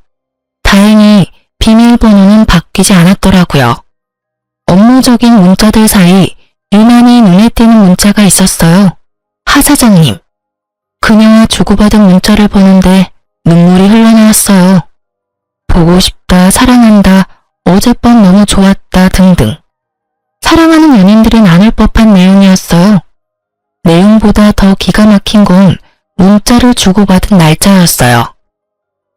다행히 비밀번호는 바뀌지 않았더라고요. 업무적인 문자들 사이 유난히 눈에 띄는 문자가 있었어요. 하 사장님. 그녀와 주고받은 문자를 보는데 눈물이 흘러나왔어요. 보고 싶다, 사랑한다, 어젯밤 너무 좋았다 등등. 사랑하는 연인들이 나눌 법한 내용이었어요. 내용보다 더 기가 막힌 건 문자를 주고받은 날짜였어요.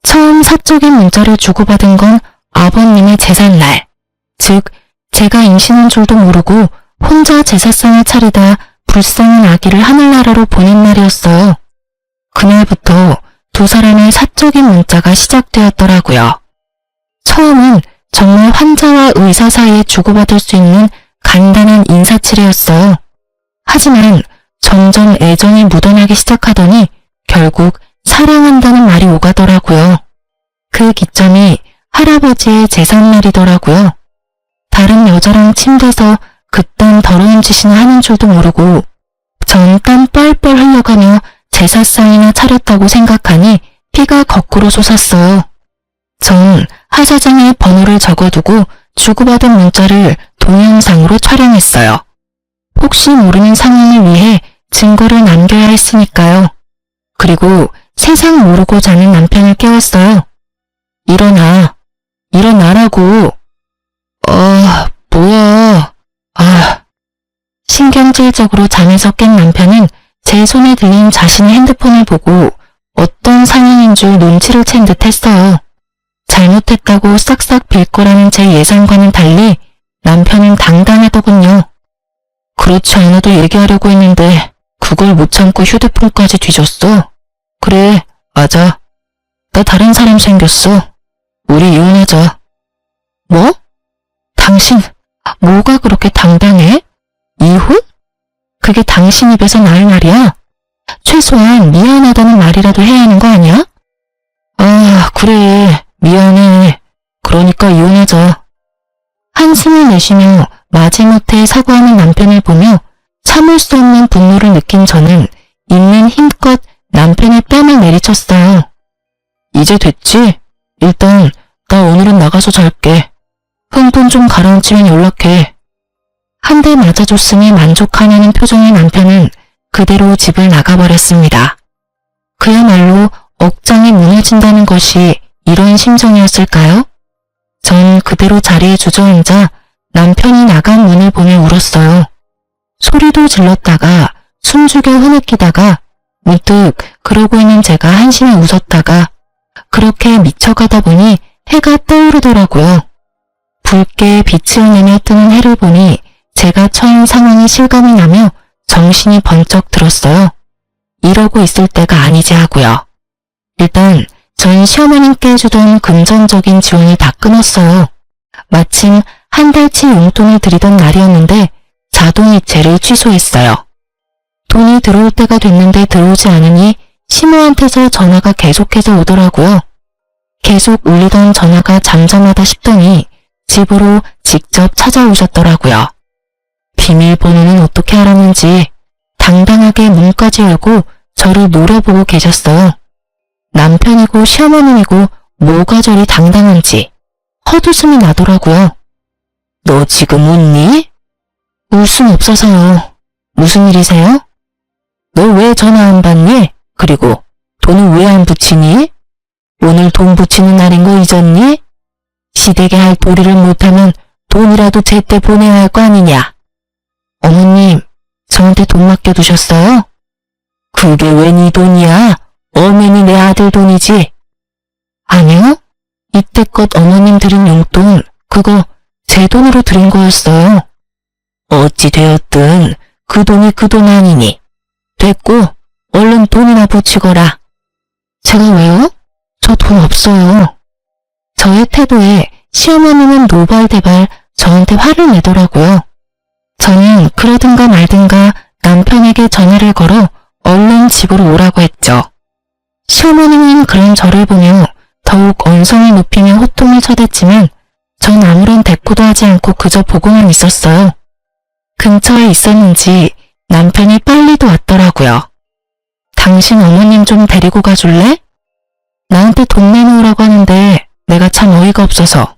처음 사적인 문자를 주고받은 건 아버님의 제삿날, 즉 제가 임신한 줄도 모르고 혼자 제사상을 차리다 불쌍한 아기를 하늘나라로 보낸 날이었어요. 그날부터 두 사람의 사적인 문자가 시작되었더라고요. 처음은 정말 환자와 의사 사이에 주고받을 수 있는 간단한 인사치레였어요. 하지만 점점 애정이 묻어나기 시작하더니 결국 사랑한다는 말이 오가더라고요. 그 기점이 할아버지의 제삿날이더라고요. 다른 여자랑 침대에서 그딴 더러운 짓이나 하는 줄도 모르고 전 땀 뻘뻘 흘려가며 제사상이나 차렸다고 생각하니 피가 거꾸로 솟았어요. 전 하 사장의 번호를 적어두고 주고받은 문자를 동영상으로 촬영했어요. 혹시 모르는 상황을 위해 증거를 남겨야 했으니까요. 그리고 세상 모르고 자는 남편을 깨웠어요. 일어나. 일어나라고. 뭐야. 신경질적으로 잠에서 깬 남편은 제 손에 들린 자신의 핸드폰을 보고 어떤 상황인 줄 눈치를 챈 듯 했어요. 잘못했다고 싹싹 빌 거라는 제 예상과는 달리 남편은 당당하더군요. 그렇지 않아도 얘기하려고 했는데 그걸 못 참고 휴대폰까지 뒤졌어. 그래, 맞아. 나 다른 사람 생겼어. 우리 이혼하자. 뭐? 당신, 뭐가 그렇게 당당해? 이혼? 그게 당신 입에서 나올 말이야? 최소한 미안하다는 말이라도 해야 하는 거 아니야? 그래. 미안해. 그러니까 이혼하자. 한숨을 내쉬며 마지못해 사과하는 남편을 보며 참을 수 없는 분노를 느낀 저는 있는 힘껏 남편의 뺨을 내리쳤어요. 이제 됐지? 일단 나 오늘은 나가서 잘게. 흥분 좀 가라앉히면 연락해. 한 대 맞아줬으니 만족하냐는 표정의 남편은 그대로 집을 나가버렸습니다. 그야말로 억장이 무너진다는 것이 이런 심정이었을까요? 전 그대로 자리에 주저앉아 남편이 나간 문을 보며 울었어요. 소리도 질렀다가 숨죽여 흐느끼다가 문득 그러고 있는 제가 한심히 웃었다가 그렇게 미쳐가다 보니 해가 떠오르더라고요. 붉게 빛을 내며 뜨는 해를 보니 제가 처한 상황이 실감이 나며 정신이 번쩍 들었어요. 이러고 있을 때가 아니지 하고요. 일단 전 시어머님께 주던 금전적인 지원을 다 끊었어요. 마침 한 달치 용돈을 드리던 날이었는데 자동이체를 취소했어요. 돈이 들어올 때가 됐는데 들어오지 않으니 시모한테서 전화가 계속해서 오더라고요. 계속 울리던 전화가 잠잠하다 싶더니 집으로 직접 찾아오셨더라고요. 비밀번호는 어떻게 알았는지 당당하게 문까지 열고 저를 노려보고 계셨어요. 남편이고 시어머님이고 뭐가 저리 당당한지 헛웃음이 나더라고요. 너 지금 웃니? 울 순 없어서요. 무슨 일이세요? 너 왜 전화 안 받니? 그리고 돈은 왜 안 붙이니? 오늘 돈 붙이는 날인 거 잊었니? 시댁에 할 도리를 못하면 돈이라도 제때 보내야 할 거 아니냐? 어머님, 저한테 돈 맡겨두셨어요? 그게 왜 네 돈이야? 어머니 내 아들 돈이지. 아니요. 이때껏 어머님 드린 용돈, 그거 제 돈으로 드린 거였어요. 어찌 되었든 그 돈이 그 돈 아니니. 됐고 얼른 돈이나 붙이거라. 제가 왜요? 저 돈 없어요. 저의 태도에 시어머니는 노발대발 저한테 화를 내더라고요. 저는 그러든가 말든가 남편에게 전화를 걸어 얼른 집으로 오라고 했죠. 시어머니는 그런 저를 보며 더욱 언성을 높이며 호통을 쳐댔지만 전 아무런 대꾸도 하지 않고 그저 보고만 있었어요. 근처에 있었는지 남편이 빨리도 왔더라고요. 당신 어머님 좀 데리고 가줄래? 나한테 돈 내놓으라고 하는데 내가 참 어이가 없어서.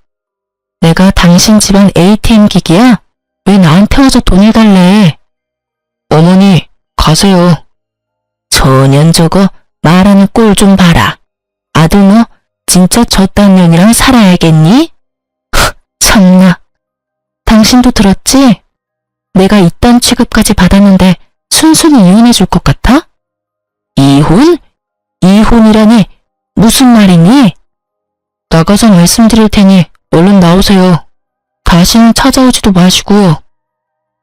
내가 당신 집안 ATM 기기야? 왜 나한테 와서 돈을 달래? 어머니, 가세요. 저년 저거 말하는 꼴 좀 봐라. 아들 너 진짜 저딴 년이랑 살아야겠니? 참나. 당신도 들었지? 내가 이딴 취급까지 받았는데 순순히 이혼해줄 것 같아? 이혼? 이혼이라니 무슨 말이니? 나가서 말씀드릴 테니 얼른 나오세요. 다시는 찾아오지도 마시고요.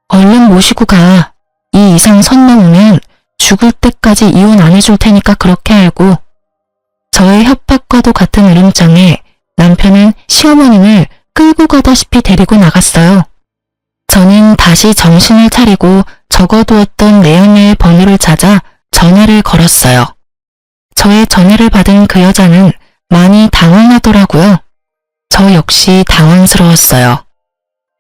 얼른 모시고 가. 이 이상 선 넘으면 죽을 때까지 이혼 안 해줄 테니까 그렇게 알고. 저의 협박과도 같은 으름장에 남편은 시어머님을 끌고 가다시피 데리고 나갔어요. 저는 다시 정신을 차리고 적어두었던 내연녀의 번호를 찾아 전화를 걸었어요. 저의 전화를 받은 그 여자는 많이 당황하더라고요. 저 역시 당황스러웠어요.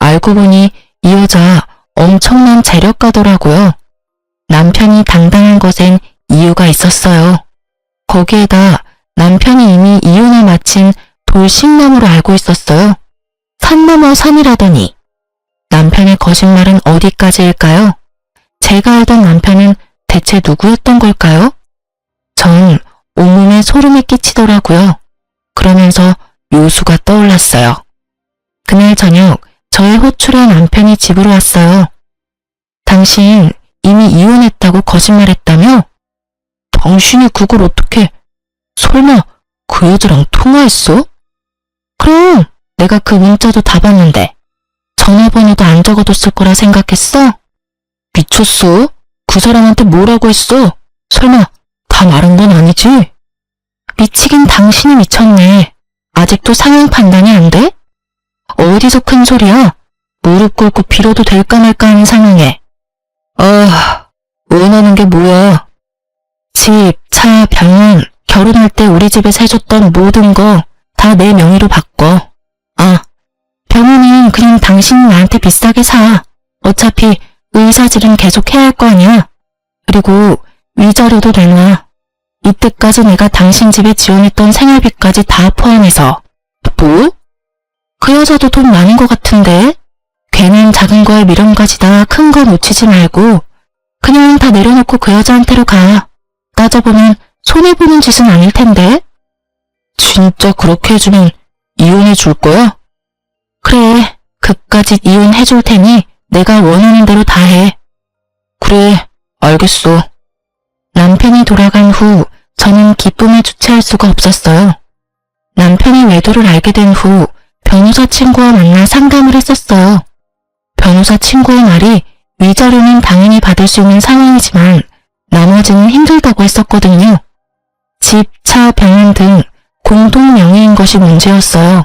알고 보니 이 여자 엄청난 재력가더라고요. 남편이 당당한 것엔 이유가 있었어요. 거기에다 남편이 이미 이혼을 마친 돌싱남으로 알고 있었어요. 산 넘어 산이라더니. 남편의 거짓말은 어디까지일까요? 제가 알던 남편은 대체 누구였던 걸까요? 전 온몸에 소름이 끼치더라고요. 그러면서 묘수가 떠올랐어요. 그날 저녁 저의 호출에 남편이 집으로 왔어요. 당신 이미 이혼했다고 거짓말했다며? 당신이 그걸 어떻게... 설마 그 여자랑 통화했어? 그럼 내가 그 문자도 다 봤는데 전화번호도 안 적어뒀을 거라 생각했어? 미쳤어? 그 사람한테 뭐라고 했어? 설마 다 말한 건 아니지? 미치긴 당신이 미쳤네. 아직도 상황 판단이 안 돼? 어디서 큰 소리야? 무릎 꿇고 빌어도 될까 말까 하는 상황에. 원하는 게 뭐야? 집, 차, 병원, 결혼할 때 우리 집에서 해줬던 모든 거 다 내 명의로 바꿔. 병원은 그냥 당신이 나한테 비싸게 사. 어차피 의사질은 계속 해야 할 거 아니야. 그리고 위자료도 내놔. 이때까지 내가 당신 집에 지원했던 생활비까지 다 포함해서. 뭐? 그 여자도 돈 많은 것 같은데? 괜한 작은 거에 미련 가지다 큰 거 놓치지 말고 그냥 다 내려놓고 그 여자한테로 가. 따져보면 손해보는 짓은 아닐 텐데? 진짜 그렇게 해주면 이혼해 줄 거야? 그래, 그까짓 이혼해 줄 테니 내가 원하는 대로 다 해. 그래, 알겠어. 남편이 돌아간 후 저는 기쁨에 주체할 수가 없었어요. 남편이 외도를 알게 된 후 변호사 친구와 만나 상담을 했었어요. 변호사 친구의 말이 위자료는 당연히 받을 수 있는 상황이지만 나머지는 힘들다고 했었거든요. 집, 차, 병원 등 공동 명의인 것이 문제였어요.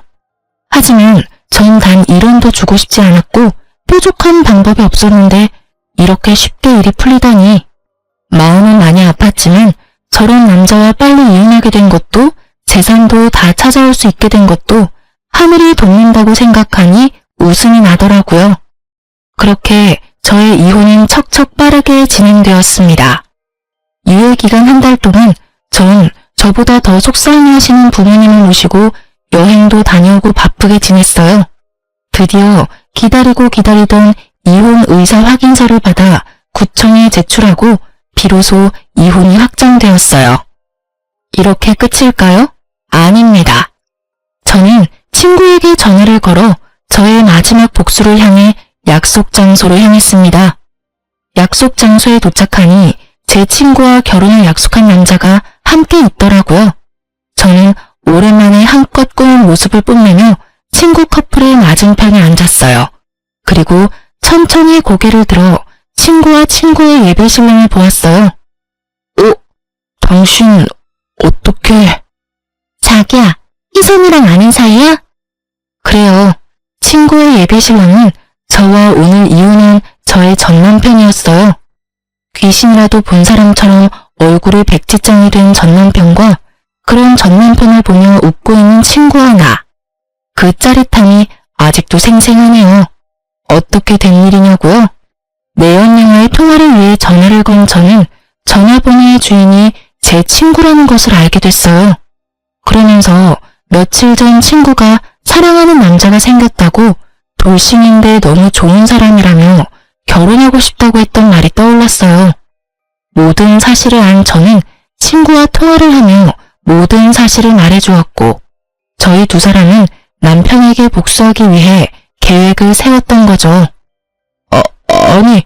하지만 전 단 1원도 주고 싶지 않았고 뾰족한 방법이 없었는데 이렇게 쉽게 일이 풀리다니. 마음은 많이 아팠지만 저런 남자와 빨리 이혼하게 된 것도 재산도 다 찾아올 수 있게 된 것도 하늘이 돕는다고 생각하니 웃음이 나더라고요. 그렇게 저의 이혼은 척척 빠르게 진행되었습니다. 유예기간 한 달 동안 전 저보다 더 속상해하시는 부모님을 모시고 여행도 다녀오고 바쁘게 지냈어요. 드디어 기다리고 기다리던 이혼 의사 확인서를 받아 구청에 제출하고 비로소 이혼이 확정되었어요. 이렇게 끝일까요? 아닙니다. 저는 친구에게 전화를 걸어 저의 마지막 복수를 향해 약속 장소로 향했습니다. 약속 장소에 도착하니 제 친구와 결혼을 약속한 남자가 함께 있더라고요. 저는 오랜만에 한껏 꾸민 모습을 뽐내며 친구 커플의 맞은편에 앉았어요. 그리고 천천히 고개를 들어 친구와 친구의 예배 신랑을 보았어요. 당신 어떻게... 자기야, 희선이랑 아는 사이야? 그래요. 친구의 예비 신랑은 저와 오늘 이혼한 저의 전 남편이었어요. 귀신이라도 본 사람처럼 얼굴이 백지장이 된 전 남편과 그런 전 남편을 보며 웃고 있는 친구와 나. 그 짜릿함이 아직도 생생하네요. 어떻게 된 일이냐고요? 내연녀와의 통화를 위해 전화를 건 저는 전화번호의 주인이 제 친구라는 것을 알게 됐어요. 그러면서 며칠 전 친구가 사랑하는 남자가 생겼다고 돌싱인데 너무 좋은 사람이라며 결혼하고 싶다고 했던 말이 떠올랐어요. 모든 사실을 안 저는 친구와 통화를 하며 모든 사실을 말해주었고 저희 두 사람은 남편에게 복수하기 위해 계획을 세웠던 거죠. 아니,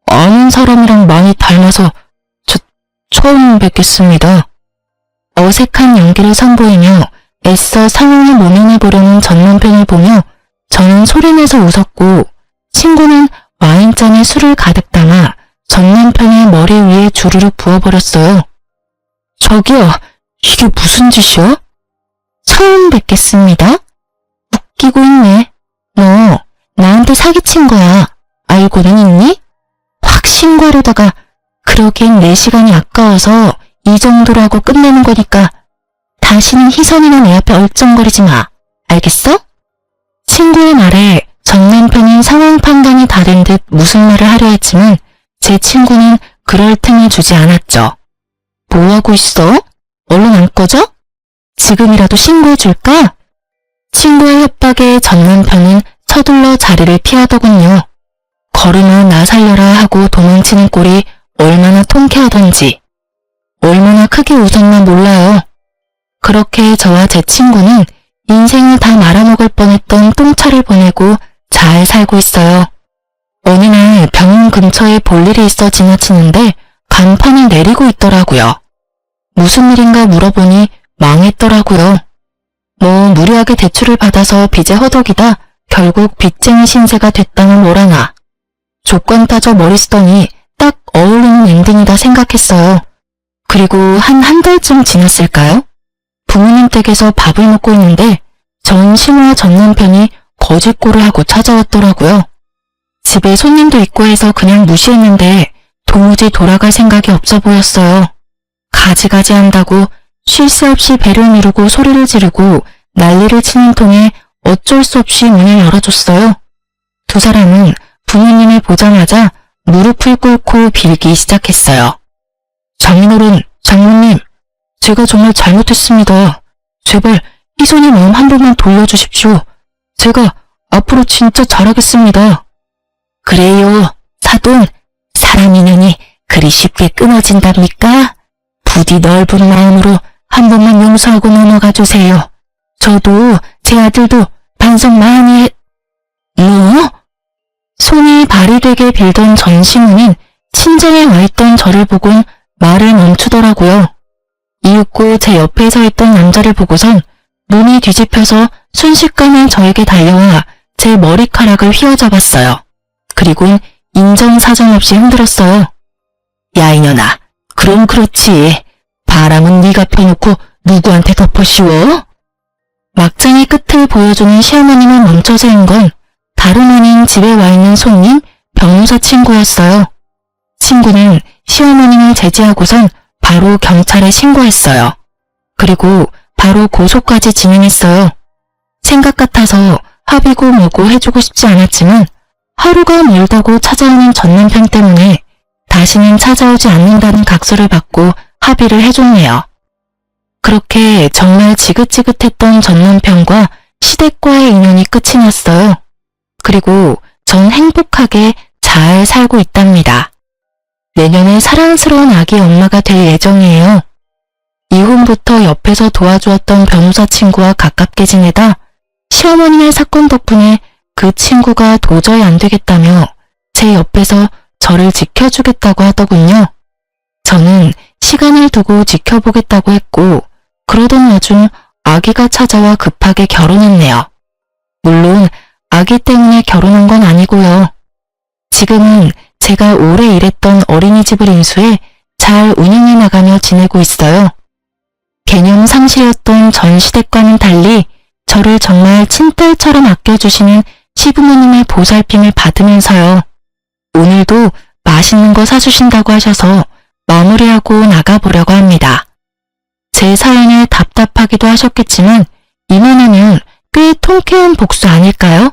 아는 사람이랑 많이 닮아서 처음 뵙겠습니다. 어색한 연기를 선보이며 애써 상황을 모면해보려는 전 남편을 보며 저는 소리내서 웃었고 친구는 와인잔에 술을 가득 담아 전 남편의 머리 위에 주르륵 부어버렸어요. 저기요, 이게 무슨 짓이야? 처음 뵙겠습니다. 웃기고 있네. 너 나한테 사기친 거야. 알고는 있니? 확 신고하려다가 그러기엔 내 시간이 아까워서 이 정도로 하고 끝내는 거니까 다시는 희선이나 내 앞에 얼쩡거리지 마. 알겠어? 친구의 말에 전 남편은 상황 판단이 다른 듯 무슨 말을 하려 했지만 제 친구는 그럴 틈을 주지 않았죠. 뭐하고 있어? 얼른 안 꺼져? 지금이라도 신고해줄까? 친구의 협박에 전 남편은 서둘러 자리를 피하더군요. 걸으며 나 살려라 하고 도망치는 꼴이 얼마나 통쾌하던지 얼마나 크게 웃었나 몰라요. 그렇게 저와 제 친구는 인생을 다 말아먹을 뻔했던 똥차를 보내고 잘 살고 있어요. 어느 날 병원 근처에 볼 일이 있어 지나치는데 간판이 내리고 있더라고요. 무슨 일인가 물어보니 망했더라고요. 뭐 무리하게 대출을 받아서 빚에 허덕이다 결국 빚쟁이 신세가 됐다는 뭐라나. 조건 따져 머리 쓰더니 딱 어울리는 엔딩이다 생각했어요. 그리고 한 달쯤 지났을까요? 부모님 댁에서 밥을 먹고 있는데 전 신우와 전 남편이 거짓골을 하고 찾아왔더라고요. 집에 손님도 있고 해서 그냥 무시했는데 도무지 돌아갈 생각이 없어 보였어요. 가지가지 한다고 쉴 새 없이 배를 미루고 소리를 지르고 난리를 치는 통에 어쩔 수 없이 문을 열어줬어요. 두 사람은 부모님을 보자마자 무릎을 꿇고 빌기 시작했어요. 장인어른, 장모님, 제가 정말 잘못했습니다. 제발 희선이 마음 한 번만 돌려주십시오. 제가 앞으로 진짜 잘하겠습니다. 그래요, 사돈. 사람 인연이 그리 쉽게 끊어진답니까? 부디 넓은 마음으로 한 번만 용서하고 넘어가 주세요. 저도 제 아들도 반성 많이 뭐? 손이 발이 되게 빌던 전 시무는 친정에 와 있던 저를 보곤 말을 멈추더라고요. 이윽고 제 옆에 서 있던 남자를 보고선 눈이 뒤집혀서 순식간에 저에게 달려와 제 머리카락을 휘어잡았어요. 그리곤 인정사정 없이 흔들었어요. 야 이년아, 그럼 그렇지. 바람은 네가 펴놓고 누구한테 덮어씌워? 막장의 끝을 보여주는 시어머님을 멈춰 세운 건 다름 아닌 집에 와 있는 손님 변호사 친구였어요. 친구는 시어머님을 제지하고선 바로 경찰에 신고했어요. 그리고 바로 고소까지 진행했어요. 생각 같아서 합의고 뭐고 해주고 싶지 않았지만 하루가 멀다고 찾아오는 전 남편 때문에 다시는 찾아오지 않는다는 각서를 받고 합의를 해줬네요. 그렇게 정말 지긋지긋했던 전 남편과 시댁과의 인연이 끝이 났어요. 그리고 전 행복하게 잘 살고 있답니다. 내년에 사랑스러운 아기 엄마가 될 예정이에요. 이혼부터 옆에서 도와주었던 변호사 친구와 가깝게 지내다 시어머니의 사건 덕분에 그 친구가 도저히 안 되겠다며 제 옆에서 저를 지켜주겠다고 하더군요. 저는 시간을 두고 지켜보겠다고 했고 그러던 와중 아기가 찾아와 급하게 결혼했네요. 물론 아기 때문에 결혼한 건 아니고요. 지금은 제가 오래 일했던 어린이집을 인수해 잘 운영해 나가며 지내고 있어요. 개념 상실이었던 전 시댁과는 달리 저를 정말 친딸처럼 아껴주시는 시부모님의 보살핌을 받으면서요. 오늘도 맛있는 거 사주신다고 하셔서 마무리하고 나가보려고 합니다. 제 사연에 답답하기도 하셨겠지만 이만하면 꽤 통쾌한 복수 아닐까요?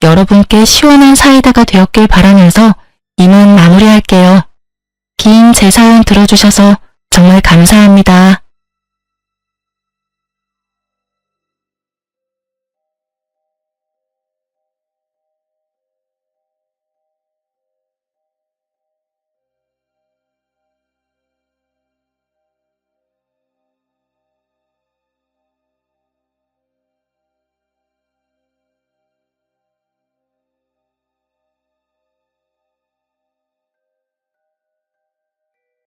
여러분께 시원한 사이다가 되었길 바라면서 이만 마무리할게요. 긴 제 사연 들어주셔서 정말 감사합니다.